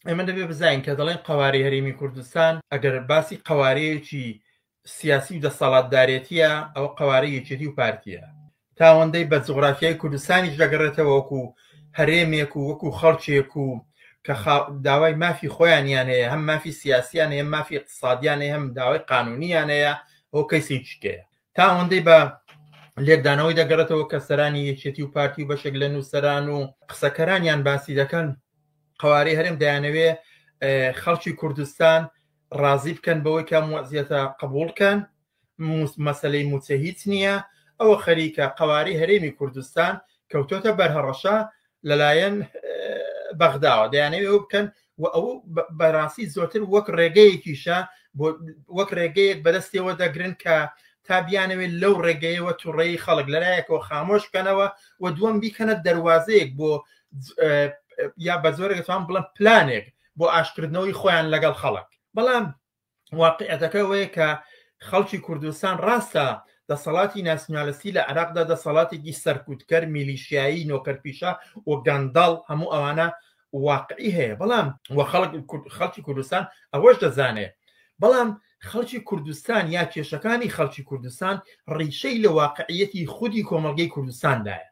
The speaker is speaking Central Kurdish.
ئێمە دەبێ بزانین کە دەڵێن قەواری هەرێمی کوردستان ئەگەر باسی قەوارەیەکی سیاسی و دەسەڵاتدارێتیە ئەوە قەوارەی یەکێتی و پارتیە تا ئەوەندەی بە جوغرافیای کوردستانیش دەگەڕێتەوە وەکو هەرێمێک و وەکو خەڵکێک و کە داوای مافی خۆیانیان هەیە هەم مافی سیاسیان هەیە مافی اقتصادیان هەیە هەم داوای قانونیان هەیە ئەو کەیسی چکەیە تا ئەوەندەی بە لێکدانەوەی دەگەڕێتەوە کە سەرانی یەکێتی و پارتی و بەشێک لە نووسەران و قسەکەرانیان باسی دەکەن قەوارەی هەرێم دەیانەوێ خەڵکی کوردستان ڕازی بکەن بەوەی کە موەزیەتە قبوڵکەن مەسەلەی موچە هیچ نییە ئەوە خەریکە قەواری هەرێمی کوردستان کەوتۆتە بەرهەڕەشە لەلایەن بەغداوە دەیانەوێ ئەو بکەن و ئەو بەڕاستی زۆرتر وەک ڕێگەیەکیشە وەک ڕێگەیەک بەدەستیەوە دەگرن کە تا بیانەوێت لەو ڕێگەیەوە تووڕێی خەڵک لەلایەکەوە خامۆش بکەنەوە و دووەم بیکەنە دەواازەیەک بۆ یا بە زۆرێکتوان بڵم پلانێک بۆ ئاشکردنەوەی خۆیان لەگەڵ خەڵک بەڵام واقعەتەکە وەیە کە خەڵکی کوردستان ڕاستە دەسەڵاتی ناسیۆنالیستی لە عێراقدا دەسەڵاتێکی سەرکوتکەر میلیشیایی نۆکەرپیشە و گەندەڵ هەموو ئەوانە واقعی هەیە بەڵام خەڵکی کوردستان ئەوەش دەزانێت بەڵام خەڵکی کوردستان یا کێشەکانی خەڵکی کوردستان ڕیشەی لە واقعیەتی خودی کۆمەڵگەی کوردستاندایە